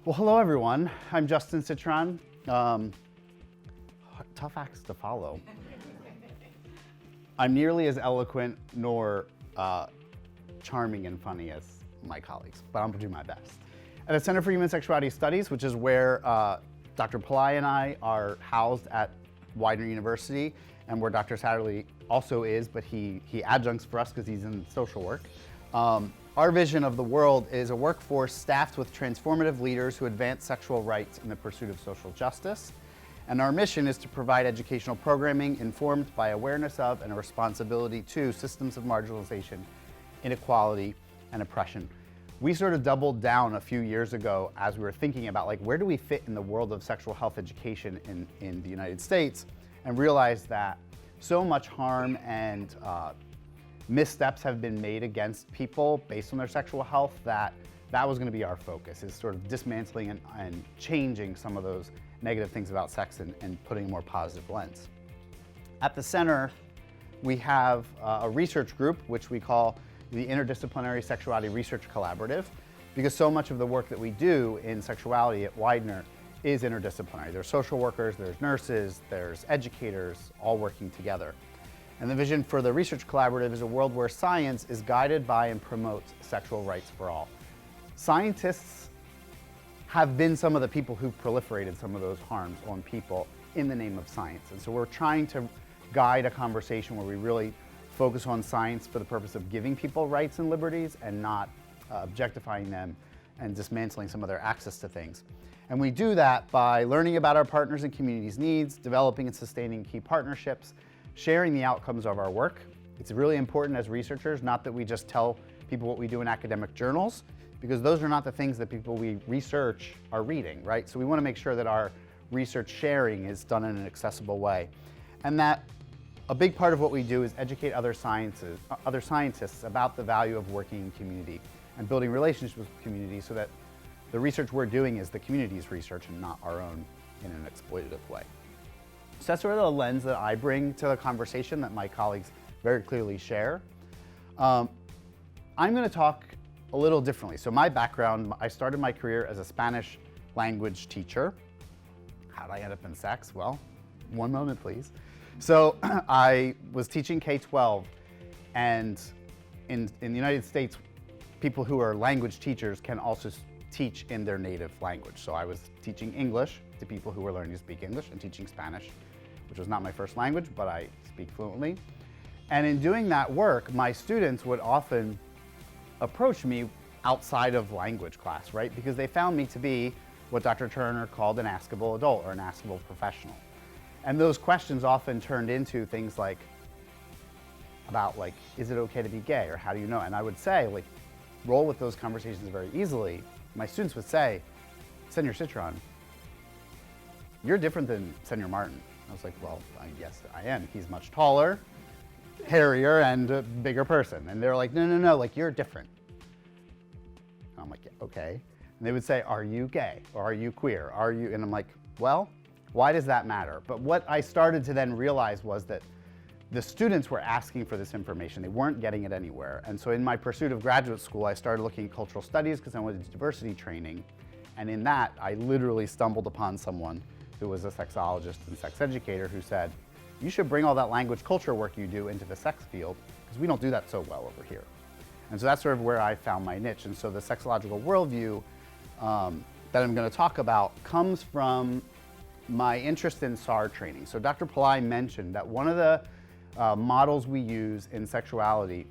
Well, hello everyone. I'm Justin Sitron. Tough acts to follow. I'm nearly as eloquent nor charming and funny as my colleagues, but I'm gonna do my best. At the Center for Human Sexuality Studies, which is where Dr. Pillai and I are housed at Widener University, and where Dr. Satterley also is, but he adjuncts for us because he's in social work. Our vision of the world is a workforce staffed with transformative leaders who advance sexual rights in the pursuit of social justice. And our mission is to provide educational programming informed by awareness of and a responsibility to systems of marginalization, inequality, and oppression. We sort of doubled down a few years ago as we were thinking about where do we fit in the world of sexual health education in the United States, and realized that so much harm and missteps have been made against people based on their sexual health that was going to be our focus, is sort of dismantling and changing some of those negative things about sex and putting a more positive lens. At the center, we have a research group, which we call the Interdisciplinary Sexuality Research Collaborative, because so much of the work that we do in sexuality at Widener is interdisciplinary. There's social workers, there's nurses, there's educators, all working together. And the vision for the research collaborative is a world where science is guided by and promotes sexual rights for all. Scientists have been some of the people who've proliferated some of those harms on people in the name of science. And so we're trying to guide a conversation where we really focus on science for the purpose of giving people rights and liberties and not objectifying them and dismantling some of their access to things. And we do that by learning about our partners and communities' needs, developing and sustaining key partnerships, sharing the outcomes of our work. It's really important as researchers, not that we just tell people what we do in academic journals, because those are not the things that people we research are reading, right? So we want to make sure that our research sharing is done in an accessible way. And that a big part of what we do is educate other scientists about the value of working in community and building relationships with community so that the research we're doing is the community's research and not our own in an exploitative way. So that's sort of the lens that I bring to the conversation that my colleagues very clearly share. I'm going to talk a little differently. So my background, I started my career as a Spanish language teacher. How did I end up in sex? Well, one moment, please. So I was teaching K-12, and in the United States, people who are language teachers can also teach in their native language. So I was teaching English to people who were learning to speak English, and teaching Spanish, which was not my first language, but I speak fluently. And in doing that work, my students would often approach me outside of language class, right? Because they found me to be what Dr. Turner called an askable adult or an askable professional. And those questions often turned into things about is it okay to be gay, or how do you know? And I would say, roll with those conversations very easily. My students would say, Senor Sitron, you're different than Senor Martin. I was like, well, yes, I am. He's much taller, hairier, and a bigger person. And they're like, no, you're different. And I'm like, yeah, okay. And they would say, are you gay? Or are you queer? Are you? And I'm like, well, why does that matter? But what I started to then realize was that the students were asking for this information. They weren't getting it anywhere. And so in my pursuit of graduate school, I started looking at cultural studies because I wanted diversity training. And in that, I literally stumbled upon someone who was a sexologist and sex educator who said, you should bring all that language culture work you do into the sex field, because we don't do that so well over here. And so that's sort of where I found my niche. And so the sexological worldview that I'm going to talk about comes from my interest in SAR training. So Dr. Pillai mentioned that one of the models we use in sexuality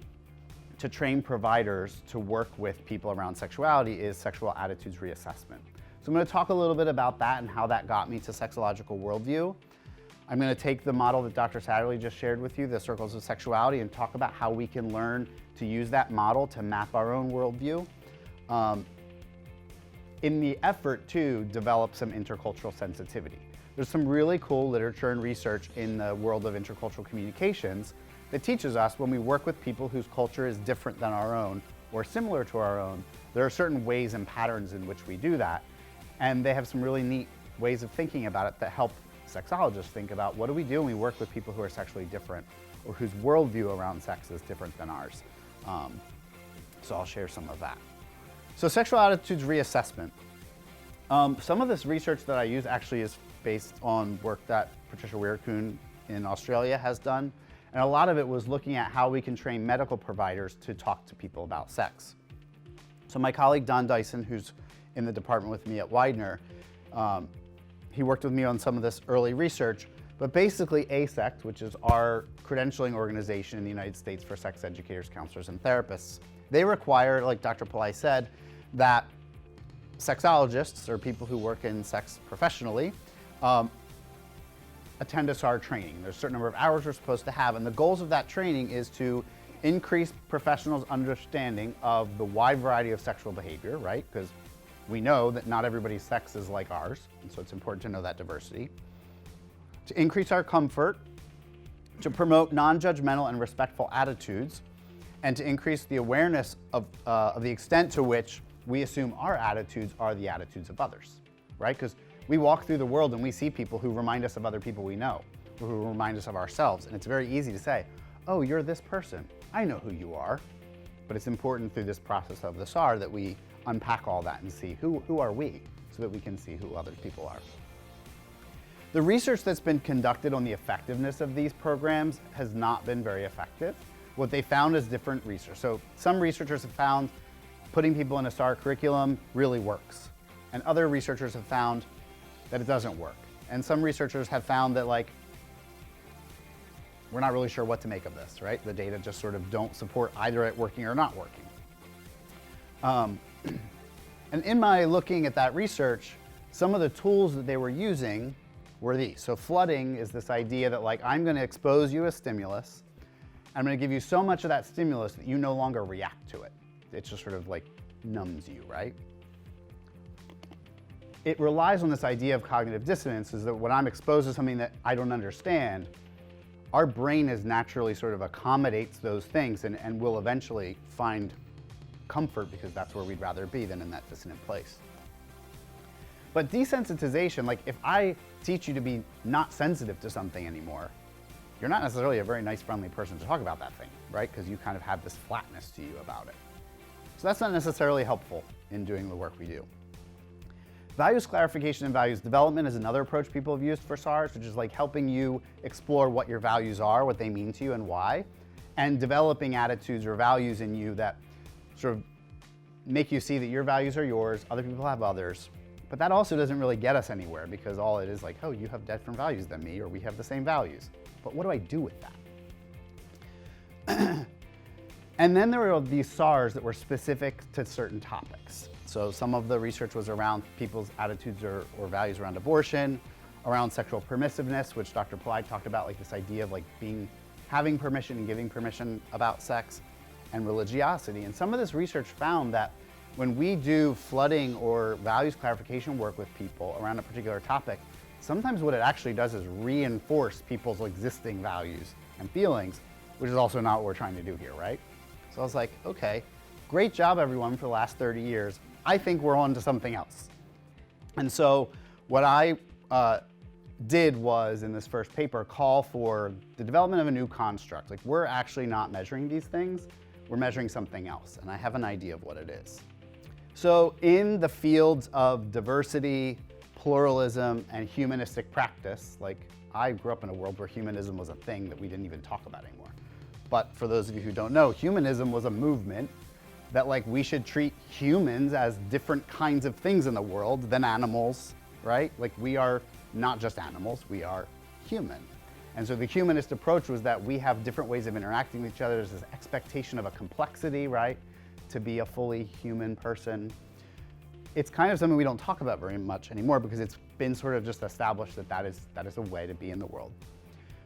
to train providers to work with people around sexuality is sexual attitudes reassessment. So I'm going to talk a little bit about that and how that got me to sexological worldview. I'm going to take the model that Dr. Satterley just shared with you, the circles of sexuality, and talk about how we can learn to use that model to map our own worldview in the effort to develop some intercultural sensitivity. There's some really cool literature and research in the world of intercultural communications that teaches us when we work with people whose culture is different than our own or similar to our own, there are certain ways and patterns in which we do that. And they have some really neat ways of thinking about it that help sexologists think about what do we do when we work with people who are sexually different or whose worldview around sex is different than ours. So I'll share some of that. So sexual attitudes reassessment Some of this research that I use actually is based on work that Patricia Weir-Kuhn in Australia has done. And a lot of it was looking at how we can train medical providers to talk to people about sex. So my colleague Don Dyson, who's in the department with me at Widener, he worked with me on some of this early research, but basically ASECT, which is our credentialing organization in the United States for sex educators, counselors, and therapists, they require, like Dr. Pillai said, that sexologists, or people who work in sex professionally, attend a SAR training. There's a certain number of hours we're supposed to have, and the goals of that training is to increase professionals' understanding of the wide variety of sexual behavior, right? Because we know that not everybody's sex is like ours, and so it's important to know that diversity. To increase our comfort, to promote non-judgmental and respectful attitudes, and to increase the awareness of the extent to which we assume our attitudes are the attitudes of others, right? Because we walk through the world and we see people who remind us of other people we know, or who remind us of ourselves, and it's very easy to say, oh, you're this person. I know who you are. But it's important through this process of the SAR that we unpack all that and see who are we, so that we can see who other people are. The research that's been conducted on the effectiveness of these programs has not been very effective. What they found is different research. So some researchers have found putting people in a SAR curriculum really works. And other researchers have found that it doesn't work. And some researchers have found that, like, we're not really sure what to make of this, right? The data just sort of don't support either it working or not working. And in my looking at that research, some of the tools that they were using were these. So flooding is this idea that, like, I'm going to expose you a stimulus. I'm going to give you so much of that stimulus that you no longer react to it. It just sort of like numbs you, right? It relies on this idea of cognitive dissonance, is that when I'm exposed to something that I don't understand, our brain is naturally sort of accommodates those things and will eventually find comfort, because that's where we'd rather be than in that dissonant place. But desensitization, like if I teach you to be not sensitive to something anymore, you're not necessarily a very nice, friendly person to talk about that thing, right? Because you kind of have this flatness to you about it. So that's not necessarily helpful in doing the work we do. Values clarification and values development is another approach people have used for SARS, which is like helping you explore what your values are, what they mean to you, and why, and developing attitudes or values in you that sort of make you see that your values are yours, other people have others. But that also doesn't really get us anywhere, because all it is like, oh, you have different values than me, or we have the same values. But what do I do with that? And then there were these SARs that were specific to certain topics. So some of the research was around people's attitudes or values around abortion, around sexual permissiveness, which Dr. Pillai talked about, like this idea of like having permission and giving permission about sex, and religiosity. And some of this research found that when we do flooding or values clarification work with people around a particular topic, sometimes what it actually does is reinforce people's existing values and feelings, which is also not what we're trying to do here, right? So I was like, okay, great job everyone for the last 30 years. I think we're on to something else. And so what I did was, in this first paper, call for the development of a new construct. Like, we're actually not measuring these things, we're measuring something else, and I have an idea of what it is. So in the fields of diversity, pluralism, and humanistic practice, like, I grew up in a world where humanism was a thing that we didn't even talk about anymore. But for those of you who don't know, humanism was a movement that, like, we should treat humans as different kinds of things in the world than animals, right? Like, we are not just animals, we are human. And so the humanist approach was that we have different ways of interacting with each other. There's this expectation of a complexity, right? To be a fully human person. It's kind of something we don't talk about very much anymore, because it's been sort of just established that that is a way to be in the world.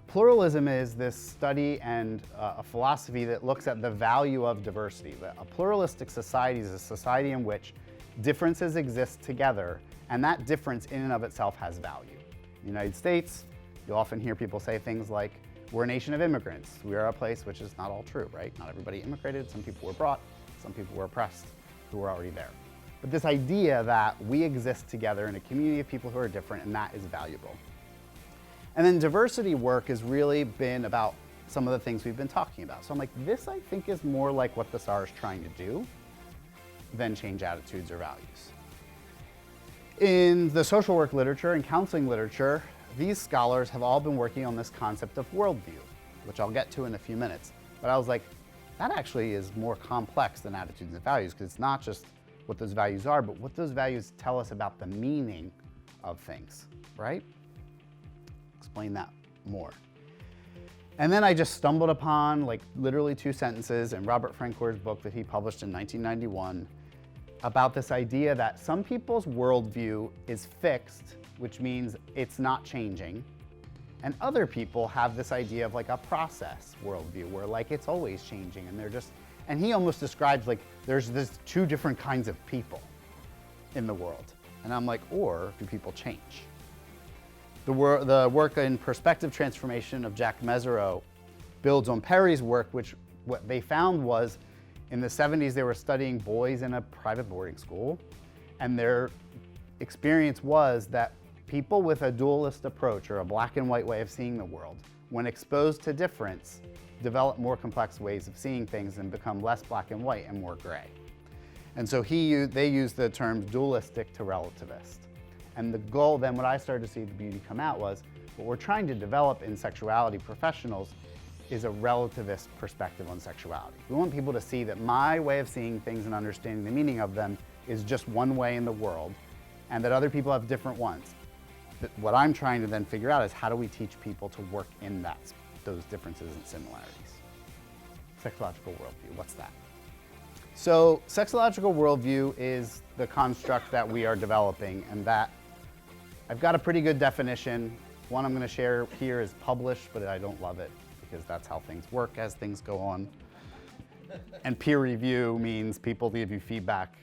Pluralism is this study and a philosophy that looks at the value of diversity. A pluralistic society is a society in which differences exist together, and that difference in and of itself has value. In the United States, you'll often hear people say things like, we're a nation of immigrants. We are a place, which is not all true, right? Not everybody immigrated. Some people were brought, some people were oppressed, who were already there. But this idea that we exist together in a community of people who are different, and that is valuable. And then diversity work has really been about some of the things we've been talking about. So I'm like, this I think is more like what the SAR is trying to do than change attitudes or values. In the social work literature and counseling literature, these scholars have all been working on this concept of worldview, which I'll get to in a few minutes. But I was like, that actually is more complex than attitudes and values, because it's not just what those values are, but what those values tell us about the meaning of things, right? Explain that more. And then I just stumbled upon, like, literally 2 sentences in Robert Francoeur's book that he published in 1991 about this idea that some people's worldview is fixed, which means it's not changing, and other people have this idea of like a process worldview where like it's always changing, and they're just, and he almost describes like there's this 2 different kinds of people in the world. And I'm like, or do people change? The work in perspective transformation of Jack Mesereau builds on Perry's work, which what they found was in the 70s they were studying boys in a private boarding school, and their experience was that people with a dualist approach or a black and white way of seeing the world, when exposed to difference, develop more complex ways of seeing things and become less black and white and more gray. And so they use the terms dualistic to relativist. And the goal then, what I started to see the beauty come out was, what we're trying to develop in sexuality professionals is a relativist perspective on sexuality. We want people to see that my way of seeing things and understanding the meaning of them is just one way in the world, and that other people have different ones. What I'm trying to then figure out is how do we teach people to work in those differences and similarities. Sexological worldview, what's that? So sexological worldview is the construct that we are developing, and that I've got a pretty good definition. One I'm going to share here is published, but I don't love it because that's how things work as things go on. And peer review means people give you feedback,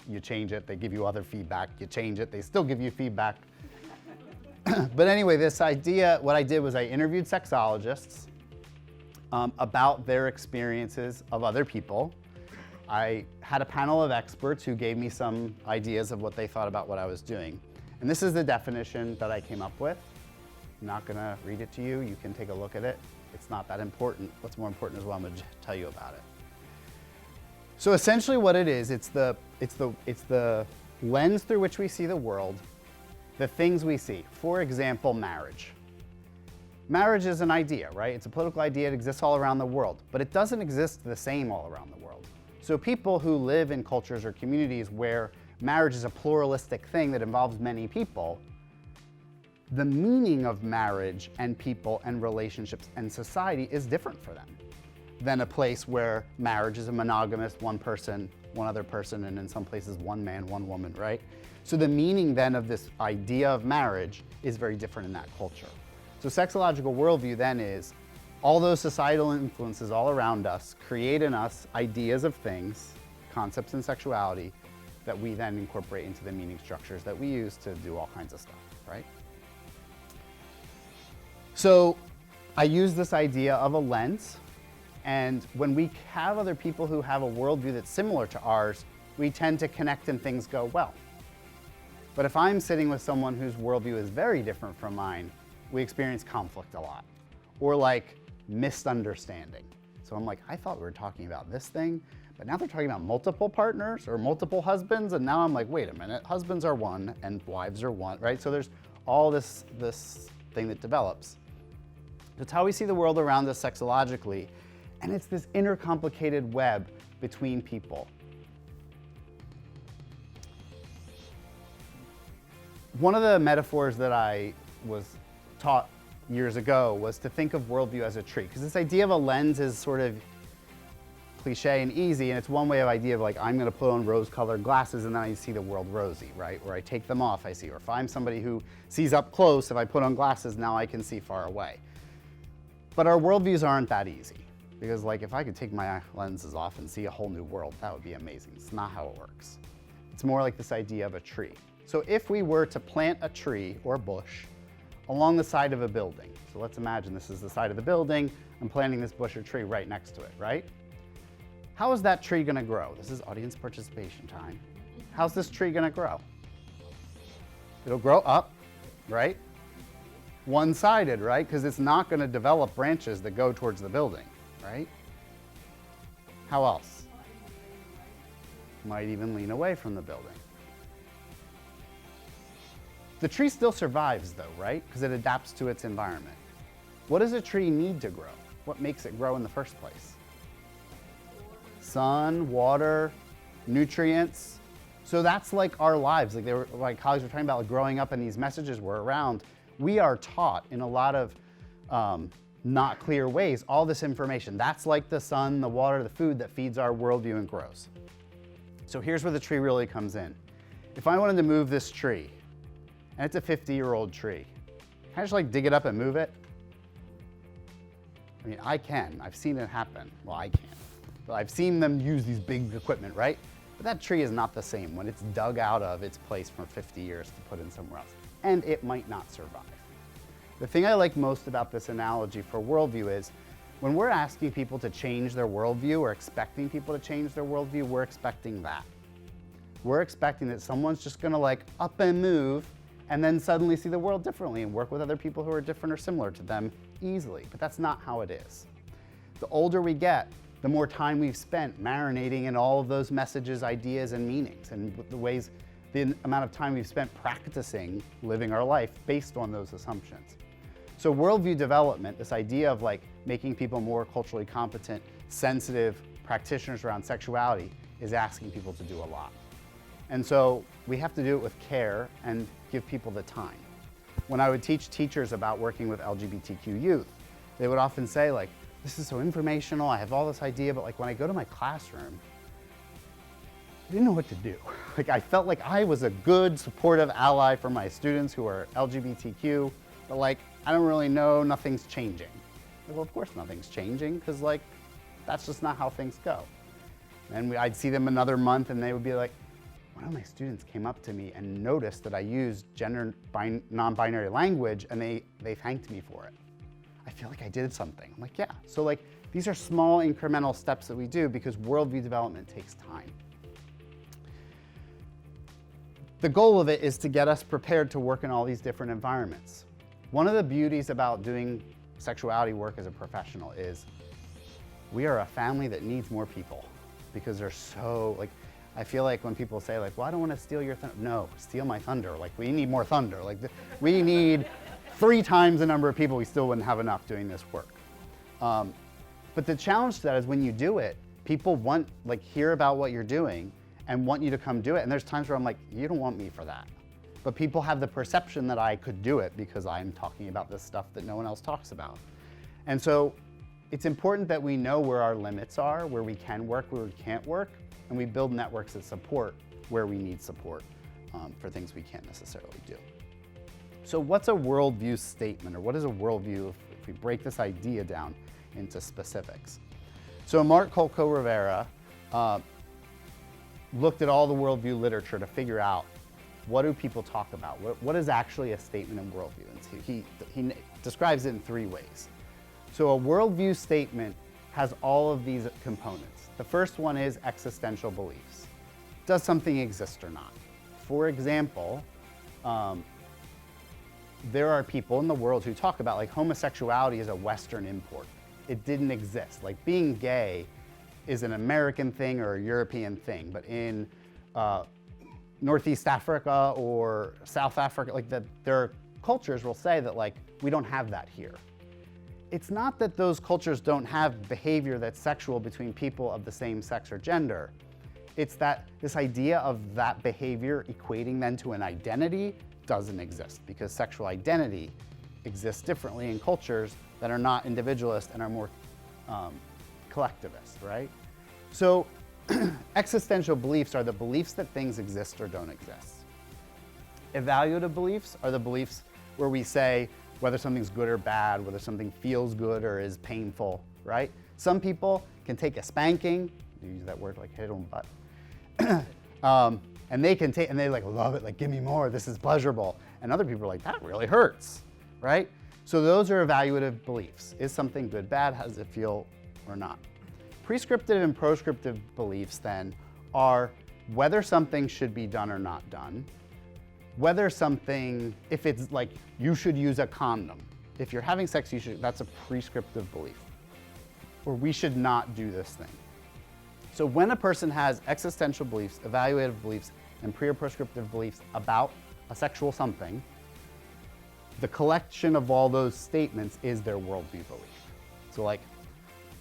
you change it, they give you other feedback, you change it, they still give you feedback. But anyway, this idea, what I did was I interviewed sexologists about their experiences of other people. I had a panel of experts who gave me some ideas of what they thought about what I was doing. And this is the definition that I came up with. I'm not going to read it to you. You can take a look at it. It's not that important. What's more important is what I'm going to tell you about it. So essentially what it is, it's the lens through which we see the world, the things we see. For example, marriage. Marriage is an idea, right? It's a political idea. It exists all around the world, but it doesn't exist the same all around the world. So people who live in cultures or communities where marriage is a pluralistic thing that involves many people, the meaning of marriage and people and relationships and society is different for them than a place where marriage is a monogamous, one person, one other person, and in some places one man, one woman, right? So the meaning then of this idea of marriage is very different in that culture. So sexological worldview then is all those societal influences all around us create in us ideas of things, concepts in sexuality, that we then incorporate into the meaning structures that we use to do all kinds of stuff, right? So I use this idea of a lens, and when we have other people who have a worldview that's similar to ours, we tend to connect and things go well. But if I'm sitting with someone whose worldview is very different from mine, we experience conflict a lot, or like misunderstanding. So I'm like, I thought we were talking about this thing, but now they're talking about multiple partners or multiple husbands, and now I'm like, wait a minute, husbands are one and wives are one, right? So there's all this thing that develops. It's how we see the world around us sexologically, and it's this intercomplicated web between people. One of the metaphors that I was taught years ago was to think of worldview as a tree, because this idea of a lens is sort of cliche and easy, and it's one way of idea of like, I'm going to put on rose-colored glasses and then I see the world rosy, right? Or I take them off, I see. Or if I'm somebody who sees up close, if I put on glasses, now I can see far away. But our worldviews aren't that easy, because like if I could take my lenses off and see a whole new world, that would be amazing. It's not how it works. It's more like this idea of a tree. So if we were to plant a tree or a bush along the side of a building, so let's imagine this is the side of the building, I'm planting this bush or tree right next to it, right? How is that tree going to grow? This is audience participation time. How's this tree going to grow? It'll grow up, right? One-sided, right? Because it's not going to develop branches that go towards the building, right? How else? Might even lean away from the building. The tree still survives though, right? Because it adapts to its environment. What does a tree need to grow? What makes it grow in the first place? Sun, water, nutrients. So that's like our lives. Like colleagues were talking about, like growing up and these messages were around. We are taught in a lot of not clear ways, all this information. That's like the sun, the water, the food that feeds our worldview and grows. So here's where the tree really comes in. If I wanted to move this tree, and it's a 50-year-old tree, can I just like dig it up and move it? I mean, I can. I've seen it happen. Well, I can't. But I've seen them use these big equipment, right? But that tree is not the same when it's dug out of its place for 50 years to put in somewhere else. And it might not survive. The thing I like most about this analogy for worldview is when we're asking people to change their worldview or expecting people to change their worldview, we're expecting that. We're expecting that someone's just gonna like up and move and then suddenly see the world differently and work with other people who are different or similar to them easily. But that's not how it is. The older we get, the more time we've spent marinating in all of those messages, ideas, and meanings, and the amount of time we've spent practicing living our life based on those assumptions. So worldview development, this idea of like making people more culturally competent, sensitive practitioners around sexuality, is asking people to do a lot. And so we have to do it with care and give people the time. When I would teach teachers about working with LGBTQ youth, they would often say like, this is so informational, I have all this idea, but like when I go to my classroom, I didn't know what to do. Like I felt like I was a good supportive ally for my students who are LGBTQ, but like, I don't really know, nothing's changing. Well, of course nothing's changing, because like, that's just not how things go. And I'd see them another month and they would be like, one of my students came up to me and noticed that I used gender non-binary language and they thanked me for it. I feel like I did something. I'm like, yeah. So like, these are small incremental steps that we do because worldview development takes time. The goal of it is to get us prepared to work in all these different environments. One of the beauties about doing sexuality work as a professional is we are a family that needs more people because they're so, like, I feel like when people say like, well, I don't want to steal your thunder. No, steal my thunder. Like, we need more thunder. Like, we need 3 times the number of people. We still wouldn't have enough doing this work. But the challenge to that is when you do it, people want, like, hear about what you're doing and want you to come do it. And there's times where I'm like, you don't want me for that. But people have the perception that I could do it because I'm talking about this stuff that no one else talks about. And so it's important that we know where our limits are, where we can work, where we can't work, and we build networks that support where we need support for things we can't necessarily do. So what's a worldview statement, or what is a worldview if we break this idea down into specifics? So Mark Colco-Rivera looked at all the worldview literature to figure out what do people talk about? What is actually a statement in worldview? And so he describes it in 3 ways. So a worldview statement has all of these components. The first one is existential beliefs. Does something exist or not? For example, there are people in the world who talk about like homosexuality is a Western import. It didn't exist. Like being gay is an American thing or a European thing, but in Northeast Africa or South Africa, like their cultures will say that like, we don't have that here. It's not that those cultures don't have behavior that's sexual between people of the same sex or gender. It's that this idea of that behavior equating then to an identity doesn't exist because sexual identity exists differently in cultures that are not individualist and are more collectivist, right? So existential beliefs are the beliefs that things exist or don't exist. Evaluative beliefs are the beliefs where we say whether something's good or bad, whether something feels good or is painful, right? Some people can take a spanking, you use that word like hit on the butt, and they can take, and they like love it, like give me more, this is pleasurable. And other people are like, that really hurts, right? So those are evaluative beliefs. Is something good, bad, how does it feel or not? Prescriptive and proscriptive beliefs then are whether something should be done or not done, whether something, if it's like, you should use a condom. If you're having sex, you should, that's a prescriptive belief. Or we should not do this thing. So when a person has existential beliefs, evaluative beliefs, and pre or prescriptive beliefs about a sexual something, the collection of all those statements is their worldview belief. So like,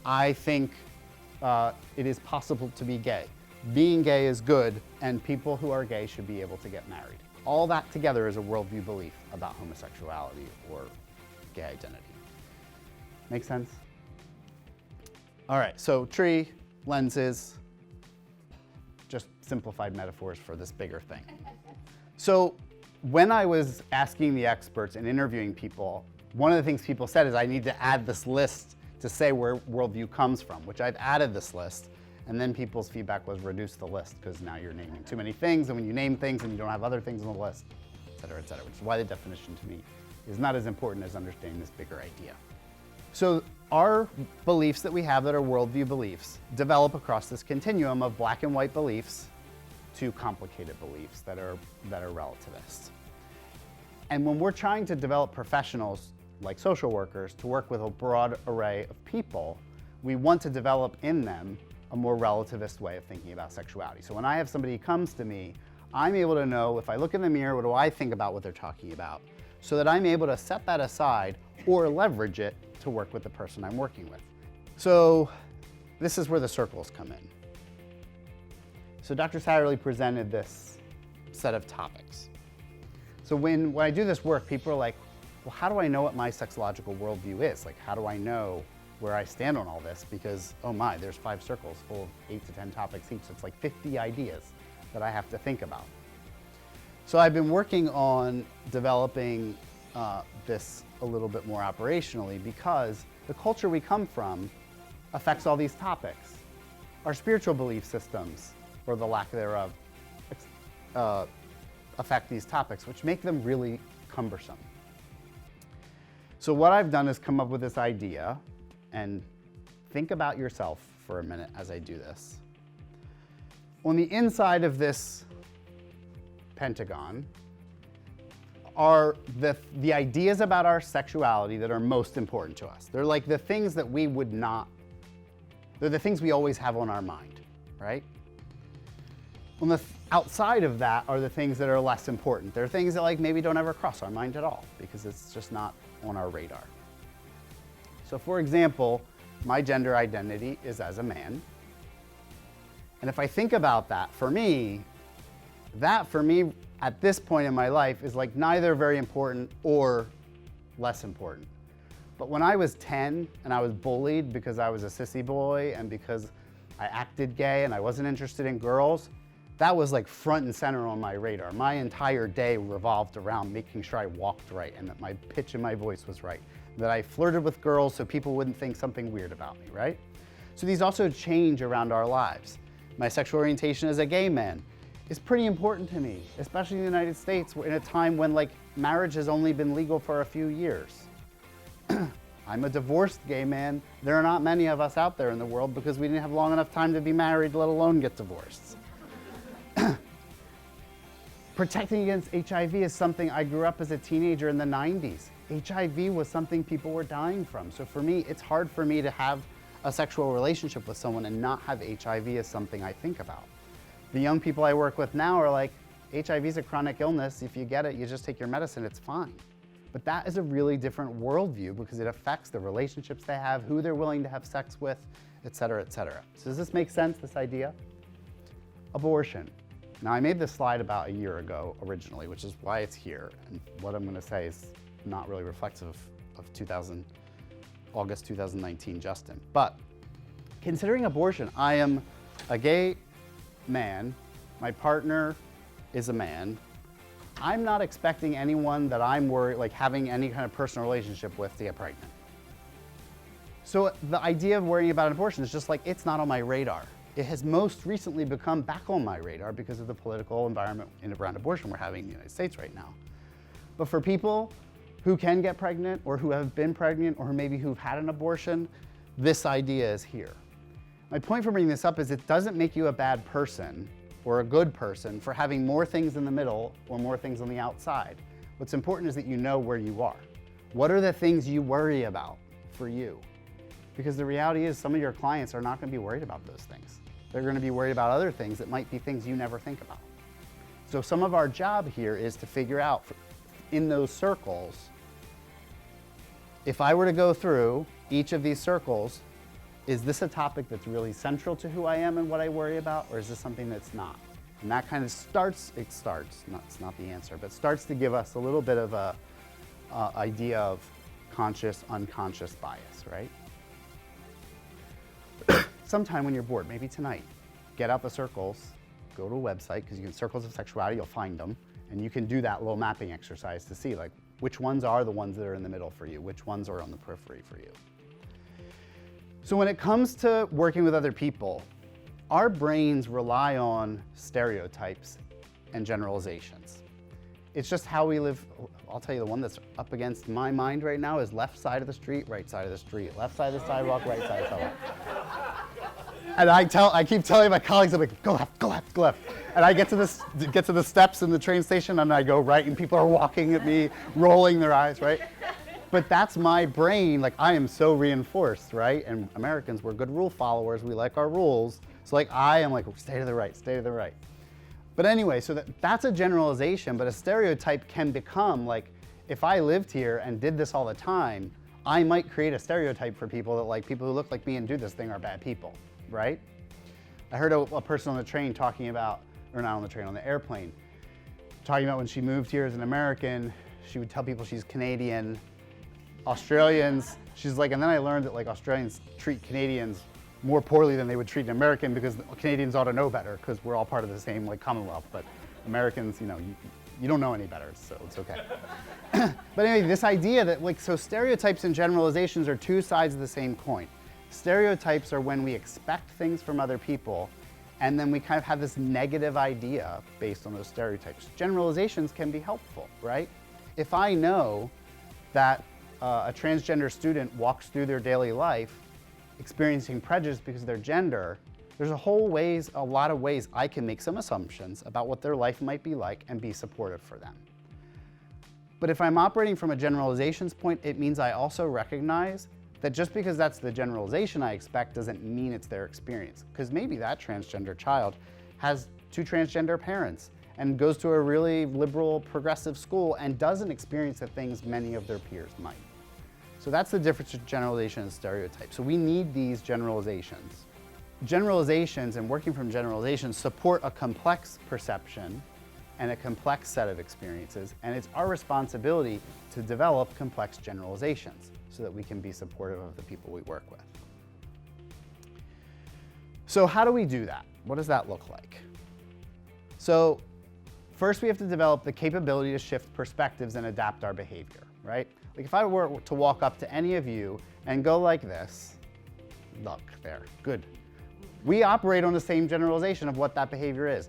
I think it is possible to be gay. Being gay is good, and people who are gay should be able to get married. All that together is a worldview belief about homosexuality or gay identity. Make sense? All right, so tree, lenses, just simplified metaphors for this bigger thing. So when I was asking the experts and interviewing people, one of the things people said is I need to add this list to say where worldview comes from, which I've added this list. And then people's feedback was reduce the list because now you're naming too many things, and when you name things and you don't have other things on the list, et cetera, which is why the definition to me is not as important as understanding this bigger idea. So our beliefs that we have that are worldview beliefs develop across this continuum of black and white beliefs to complicated beliefs that are relativist. And when we're trying to develop professionals like social workers to work with a broad array of people, we want to develop in them a more relativist way of thinking about sexuality. So when I have somebody who comes to me, I'm able to know, if I look in the mirror, what do I think about what they're talking about, so that I'm able to set that aside or leverage it to work with the person I'm working with. So this is where the circles come in. So Dr. Satterley presented this set of topics. So when I do this work, people are like, well, how do I know what my sexological worldview is? Like, how do I know where I stand on all this? Because, oh my, there's 5 circles full of 8 to 10 topics each. So it's like 50 ideas that I have to think about. So I've been working on developing this a little bit more operationally because the culture we come from affects all these topics. Our spiritual belief systems, or the lack thereof, affect these topics, which make them really cumbersome. So what I've done is come up with this idea, and think about yourself for a minute as I do this. On the inside of this pentagon are the ideas about our sexuality that are most important to us. They're like the things that we would not, they're the things we always have on our mind, right? On the outside of that are the things that are less important. They're things that like maybe don't ever cross our mind at all because it's just not on our radar. So for example, my gender identity is as a man. And if I think about that for me at this point in my life is like neither very important or less important. But when I was 10 and I was bullied because I was a sissy boy and because I acted gay and I wasn't interested in girls, that was like front and center on my radar. My entire day revolved around making sure I walked right and that my pitch in my voice was right, that I flirted with girls so people wouldn't think something weird about me, right? So these also change around our lives. My sexual orientation as a gay man is pretty important to me, especially in the United States, in a time when like marriage has only been legal for a few years. I'm a divorced gay man. There are not many of us out there in the world because we didn't have long enough time to be married, let alone get divorced. Protecting against HIV is something I grew up as a teenager in the 90s. HIV was something people were dying from. So for me, it's hard for me to have a sexual relationship with someone and not have HIV as something I think about. The young people I work with now are like, HIV is a chronic illness. If you get it, you just take your medicine, it's fine. But that is a really different worldview because it affects the relationships they have, who they're willing to have sex with, et cetera, et cetera. So does this make sense, this idea? Abortion. Now, I made this slide about a year ago originally, which is why it's here. And what I'm going to say is not really reflective of August 2019 Justin. But considering abortion, I am a gay man. My partner is a man. I'm not expecting anyone that I'm worried, like having any kind of personal relationship with, to get pregnant. So the idea of worrying about abortion is just like, it's not on my radar. It has most recently become back on my radar because of the political environment around abortion we're having in the United States right now. But for people who can get pregnant or who have been pregnant or maybe who've had an abortion, this idea is here. My point for bringing this up is it doesn't make you a bad person or a good person for having more things in the middle or more things on the outside. What's important is that you know where you are. What are the things you worry about for you? Because the reality is some of your clients are not going to be worried about those things. They're going to be worried about other things that might be things you never think about. So some of our job here is to figure out in those circles if I were to go through each of these circles, is this a topic that's really central to who I am and what I worry about, or is this something that's not? And that kind of starts, it's not the answer, but starts to give us a little bit of a idea of conscious, unconscious bias, right? Sometime when you're bored, maybe tonight, get out the circles, go to a website, because you can circles of sexuality, you'll find them, and you can do that little mapping exercise to see like which ones are the ones that are in the middle for you, which ones are on the periphery for you. So when it comes to working with other people, our brains rely on stereotypes and generalizations. It's just how we live. I'll tell you, the one that's up against my mind right now is left side of the street, right side of the street, left side of the sidewalk, right side of the sidewalk. And I keep telling my colleagues, I'm like, go left, go left, go left. And I get to the steps in the train station and I go right, and people are walking at me, rolling their eyes, right? But that's my brain, like I am so reinforced, right? And Americans, we're good rule followers, we like our rules. So like I am like, stay to the right, stay to the right. But anyway, so that's a generalization, but a stereotype can become like, if I lived here and did this all the time, I might create a stereotype for people that like people who look like me and do this thing are bad people, right? I heard a person on the train talking about, or not on the train, on the airplane, talking about when she moved here as an American, she would tell people she's Canadian. Australians, she's like, and then I learned that like Australians treat Canadians more poorly than they would treat an American, because Canadians ought to know better because we're all part of the same like Commonwealth, but Americans, you know, you don't know any better, so it's okay. But anyway, this idea that like, so stereotypes and generalizations are two sides of the same coin. Stereotypes are when we expect things from other people, and then we kind of have this negative idea based on those stereotypes. Generalizations can be helpful, right? If I know that a transgender student walks through their daily life experiencing prejudice because of their gender, there's a lot of ways I can make some assumptions about what their life might be like and be supportive for them. But if I'm operating from a generalizations point, it means I also recognize that just because that's the generalization I expect doesn't mean it's their experience. Because maybe that transgender child has two transgender parents and goes to a really liberal, progressive school and doesn't experience the things many of their peers might. So that's the difference between generalization and stereotype. So we need these generalizations. Generalizations and working from generalizations support a complex perception and a complex set of experiences, and it's our responsibility to develop complex generalizations so that we can be supportive of the people we work with. So how do we do that? What does that look like? So first we have to develop the capability to shift perspectives and adapt our behavior, right? Like if I were to walk up to any of you and go like this, look there, good. We operate on the same generalization of what that behavior is.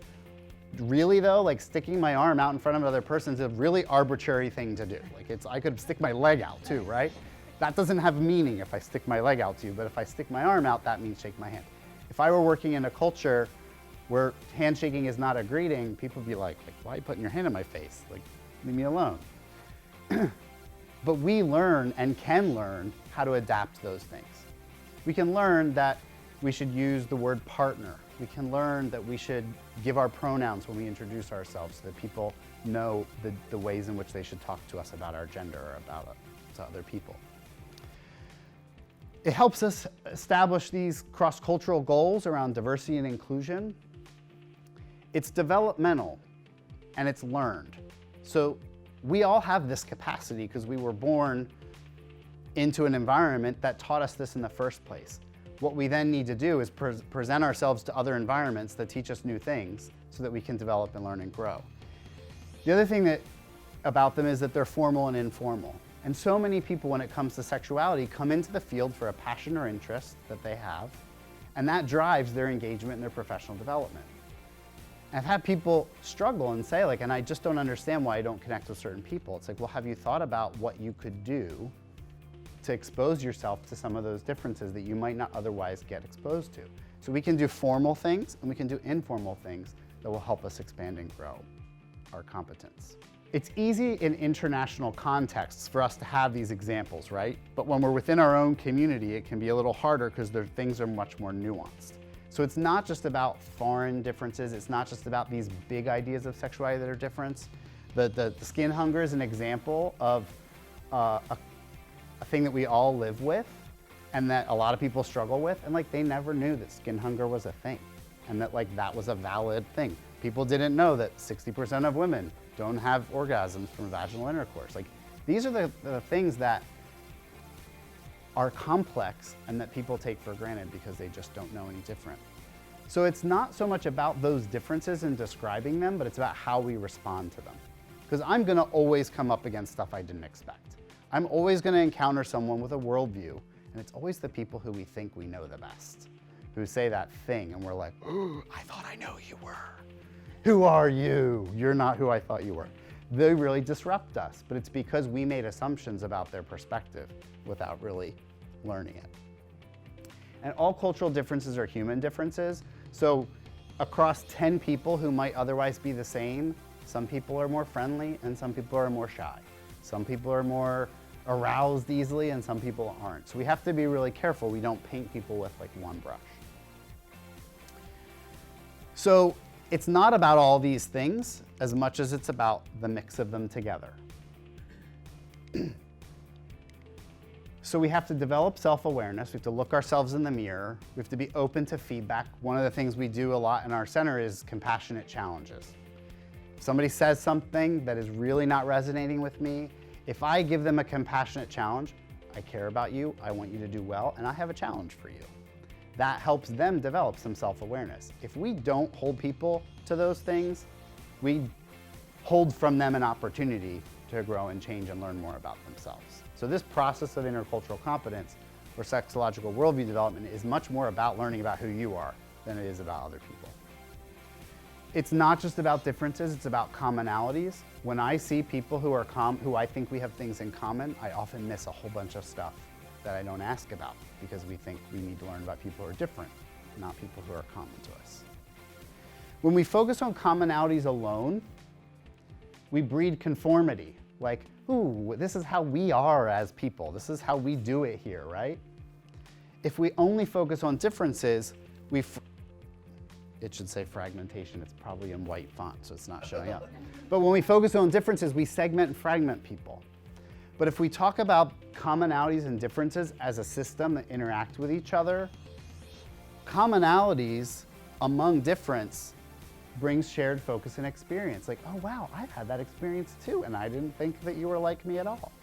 Really though, like sticking my arm out in front of another person is a really arbitrary thing to do. Like I could stick my leg out too, right? That doesn't have meaning if I stick my leg out to you, but if I stick my arm out, that means shake my hand. If I were working in a culture where handshaking is not a greeting, people would be like, why are you putting your hand in my face? Like, leave me alone. But we learn and can learn how to adapt those things. We can learn that we should use the word partner. We can learn that we should give our pronouns when we introduce ourselves so that people know the ways in which they should talk to us about our gender or about to other people. It helps us establish these cross-cultural goals around diversity and inclusion. It's developmental and it's learned. So we all have this capacity because we were born into an environment that taught us this in the first place. What we then need to do is present ourselves to other environments that teach us new things so that we can develop and learn and grow. The other thing about them is that they're formal and informal. And so many people, when it comes to sexuality, come into the field for a passion or interest that they have, and that drives their engagement and their professional development. I've had people struggle and say, like, and I just don't understand why I don't connect with certain people. It's like, well, have you thought about what you could do to expose yourself to some of those differences that you might not otherwise get exposed to? So we can do formal things and we can do informal things that will help us expand and grow our competence. It's easy in international contexts for us to have these examples, right? But when we're within our own community, it can be a little harder because things are much more nuanced. So it's not just about foreign differences. It's not just about these big ideas of sexuality that are different. The skin hunger is an example of a thing that we all live with and that a lot of people struggle with, and like they never knew that skin hunger was a thing and that like that was a valid thing. People didn't know that 60% of women don't have orgasms from vaginal intercourse. Like these are the things that are complex and that people take for granted because they just don't know any different. So it's not so much about those differences and describing them, but it's about how we respond to them. Because I'm gonna always come up against stuff I didn't expect. I'm always gonna encounter someone with a worldview, and it's always the people who we think we know the best, who say that thing, and we're like, oh, I thought I knew who you were. Who are you? You're not who I thought you were. They really disrupt us, but it's because we made assumptions about their perspective without really learning it. And all cultural differences are human differences. So across 10 people who might otherwise be the same, some people are more friendly and some people are more shy. Some people are more aroused easily and some people aren't. So we have to be really careful we don't paint people with like one brush. So it's not about all these things as much as it's about the mix of them together. So we have to develop self-awareness. We have to look ourselves in the mirror. We have to be open to feedback. One of the things we do a lot in our center is compassionate challenges. If somebody says something that is really not resonating with me, if I give them a compassionate challenge, I care about you, I want you to do well, and I have a challenge for you. That helps them develop some self-awareness. If we don't hold people to those things, we hold from them an opportunity to grow and change and learn more about themselves. So this process of intercultural competence or sexological worldview development is much more about learning about who you are than it is about other people. It's not just about differences, it's about commonalities. When I see people who are who I think we have things in common, I often miss a whole bunch of stuff that I don't ask about because we think we need to learn about people who are different, not people who are common to us. When we focus on commonalities alone, we breed conformity. Like, ooh, this is how we are as people. This is how we do it here, right? If we only focus on differences, it should say fragmentation. It's probably in white font, so it's not showing up. But when we focus on differences, we segment and fragment people. But if we talk about commonalities and differences as a system that interact with each other, commonalities among difference brings shared focus and experience. Like, oh wow, I've had that experience too, and I didn't think that you were like me at all.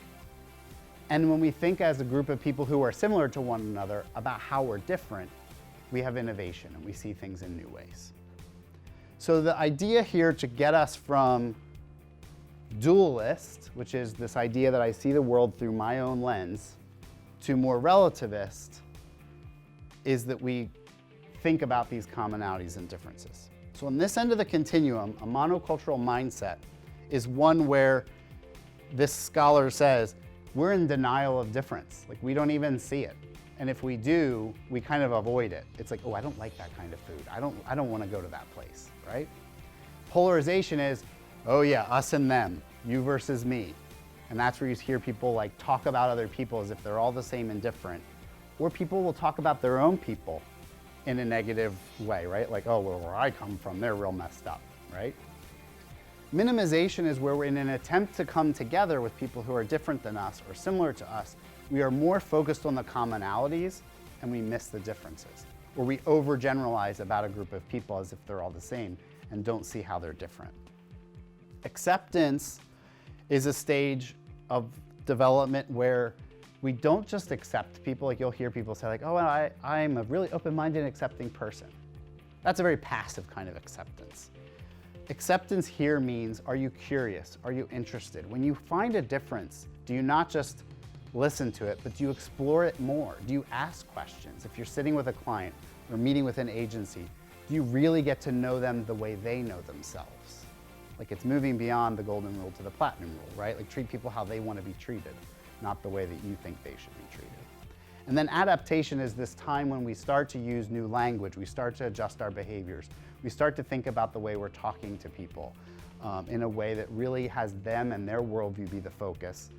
And when we think as a group of people who are similar to one another about how we're different, we have innovation and we see things in new ways. So the idea here to get us from dualist, which is this idea that I see the world through my own lens, to more relativist, is that we think about these commonalities and differences. So on this end of the continuum, a monocultural mindset is one where this scholar says, we're in denial of difference. Like we don't even see it. And if we do, we kind of avoid it. It's like, oh, I don't like that kind of food. I don't want to go to that place, right? Polarization is, oh yeah, us and them, you versus me. And that's where you hear people like talk about other people as if they're all the same and different. Or people will talk about their own people in a negative way, right? Like, oh, well, where I come from, they're real messed up, right? Minimization is where we're in an attempt to come together with people who are different than us or similar to us. We are more focused on the commonalities and we miss the differences. Or we overgeneralize about a group of people as if they're all the same and don't see how they're different. Acceptance is a stage of development where we don't just accept people. Like you'll hear people say like, oh, I'm a really open-minded and accepting person. That's a very passive kind of acceptance. Acceptance here means, are you curious? Are you interested? When you find a difference, do you not just listen to it, but do you explore it more? Do you ask questions? If you're sitting with a client or meeting with an agency, do you really get to know them the way they know themselves? Like it's moving beyond the golden rule to the platinum rule, right? Like treat people how they want to be treated, not the way that you think they should be treated. And then adaptation is this time when we start to use new language, we start to adjust our behaviors, we start to think about the way we're talking to people in a way that really has them and their worldview be the focus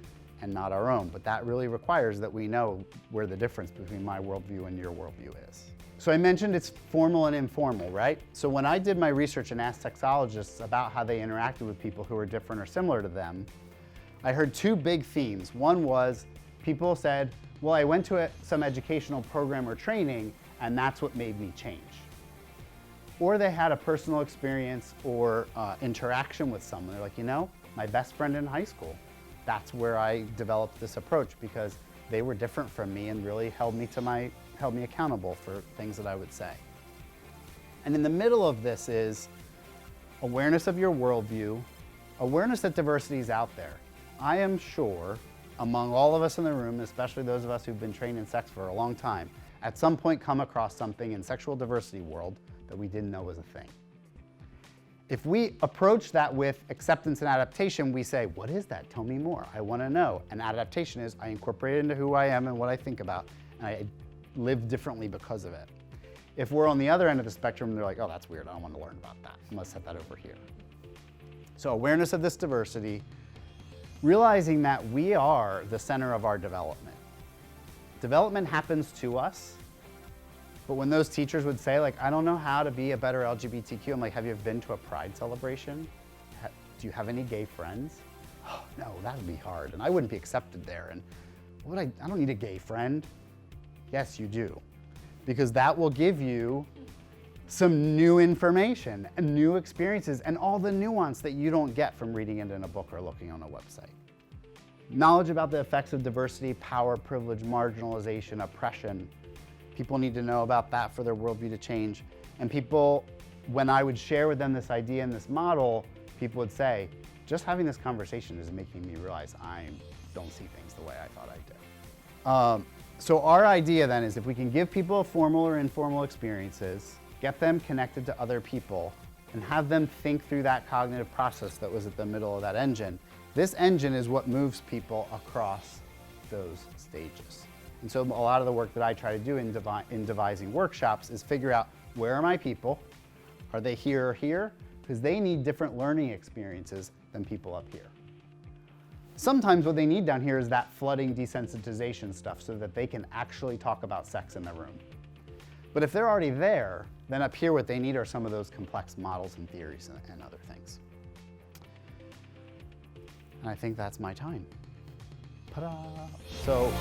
and not our own. But that really requires that we know where the difference between my worldview and your worldview is. So I mentioned it's formal and informal, right? So when I did my research and asked sexologists about how they interacted with people who were different or similar to them, I heard two big themes. One was people said, well, I went to some educational program or training, and that's what made me change. Or they had a personal experience or interaction with someone. They're like, you know, my best friend in high school, that's where I developed this approach because they were different from me and really held me accountable for things that I would say. And in the middle of this is awareness of your worldview, awareness that diversity is out there. I am sure among all of us in the room, especially those of us who've been trained in sex for a long time, at some point come across something in sexual diversity world that we didn't know was a thing. If we approach that with acceptance and adaptation, we say, what is that? Tell me more. I want to know. And adaptation is I incorporate it into who I am and what I think about, and I live differently because of it. If we're on the other end of the spectrum, they're like, oh, that's weird. I don't want to learn about that. I'm going to set that over here. So awareness of this diversity, realizing that we are the center of our development. Development happens to us, but when those teachers would say, like, I don't know how to be a better LGBTQ, I'm like, have you ever been to a pride celebration? Do you have any gay friends? Oh, no, that would be hard, and I wouldn't be accepted there. And I don't need a gay friend. Yes, you do, because that will give you some new information and new experiences and all the nuance that you don't get from reading it in a book or looking on a website. Knowledge about the effects of diversity, power, privilege, marginalization, oppression. People need to know about that for their worldview to change. And people, when I would share with them this idea and this model, people would say, just having this conversation is making me realize I don't see things the way I thought I did. So our idea then is if we can give people formal or informal experiences, get them connected to other people, and have them think through that cognitive process that was at the middle of that engine. This engine is what moves people across those stages. And so a lot of the work that I try to do in devising workshops is figure out where are my people? Are they here or here? Because they need different learning experiences than people up here. Sometimes what they need down here is that flooding desensitization stuff so that they can actually talk about sex in the room. But if they're already there, then up here what they need are some of those complex models and theories and other things. And I think that's my time. Ta-da! So